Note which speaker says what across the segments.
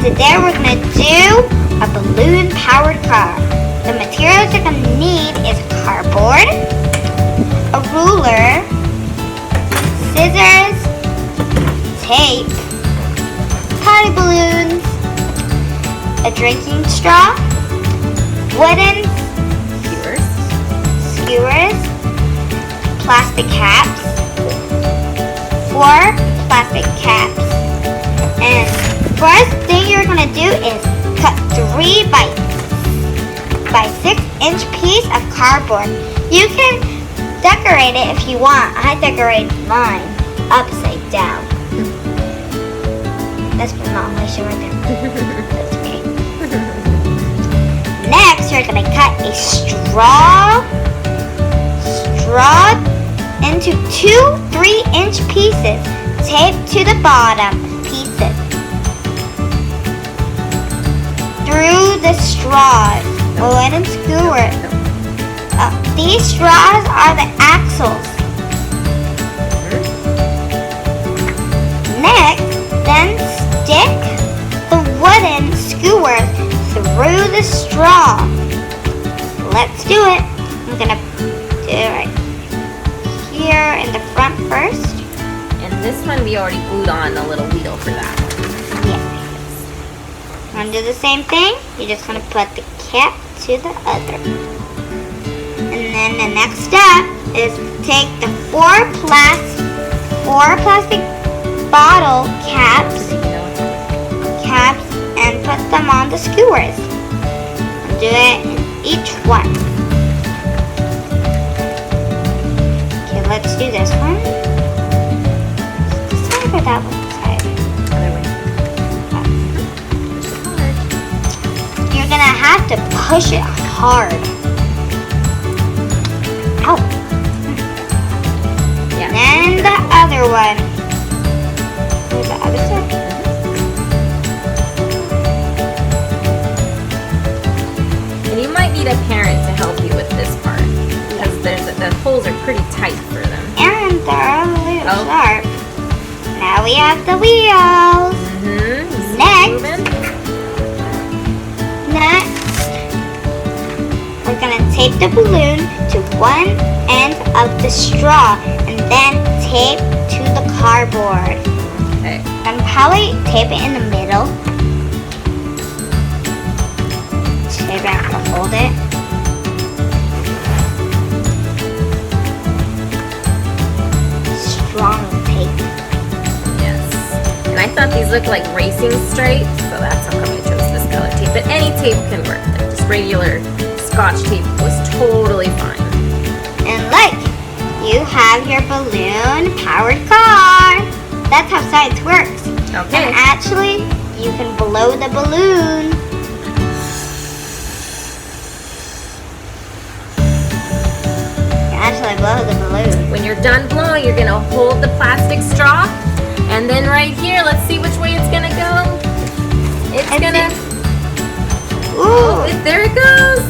Speaker 1: And today we're going to do a balloon-powered car. The materials you're going to need is cardboard, a ruler, scissors, tape, potty balloons, a drinking straw, wooden skewers, plastic caps, 4 plastic caps. And first thing you're going to do is cut 3 by 6 inch piece of cardboard. You can decorate it if you want. I decorated mine upside down. That's my mom. I should right there. That's okay. Next, you're going to cut a straw into 2 3-inch pieces. Tape to the bottom pieces. Through the straws, wooden skewers. These straws are the axles. Next, then stick the wooden skewers through the straw. Let's do it. I'm gonna do it right here in the front first.
Speaker 2: And this one we already glued on a little wheel for that one.
Speaker 1: Yes. I'm gonna do the same thing. You're just gonna put the cap to the other. And then the next step is take the 4 plastic bottle caps and put them on the skewers. And do it in each one. Okay, let's do this one. This side or that one side?
Speaker 2: Other way.
Speaker 1: You're gonna have to push it hard. Ow.
Speaker 2: Yeah.
Speaker 1: And the other one. Where's the other side?
Speaker 2: And you might need a parent to help you with this part because the holes are pretty tight for them.
Speaker 1: And they're a little sharp. Now we have the wheels. Next, we're gonna tape the balloon to one end of the straw and then tape to the cardboard.
Speaker 2: Okay.
Speaker 1: And probably tape it in the middle. Tape it to hold it. Strong tape.
Speaker 2: Yes. And I thought these looked like racing stripes, so that's how come I chose this color tape. But any tape can work. Like just regular Scotch tape was totally fine.
Speaker 1: And look, you have your balloon-powered car. That's how science works.
Speaker 2: Okay.
Speaker 1: And actually, you can blow the balloon. You can actually blow the balloon.
Speaker 2: When you're done blowing, you're gonna hold the plastic straw, and then right here, let's see which way it's gonna go. It's gonna.
Speaker 1: Ooh!
Speaker 2: There it goes.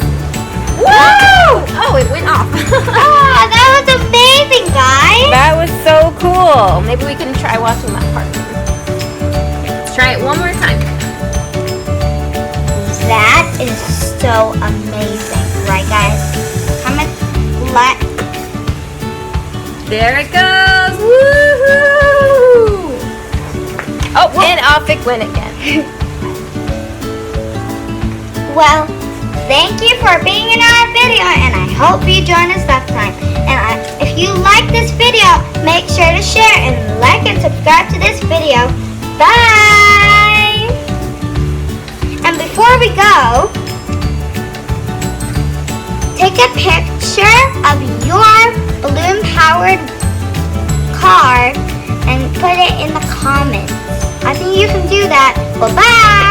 Speaker 2: Woo! Oh, it went off.
Speaker 1: Oh, that was amazing, guys!
Speaker 2: That was so cool. Maybe we can try watching that part. Let's try it one more time.
Speaker 1: That is so amazing, right, guys?
Speaker 2: There it goes. Woohoo! Oh, and off it went again.
Speaker 1: Well, thank you for being in our video, and I hope you join us next time. And if you like this video, make sure to share and like and subscribe to this video. Bye! And before we go, take a picture of your balloon-powered car and put it in the comments. I think you can do that. Bye-bye!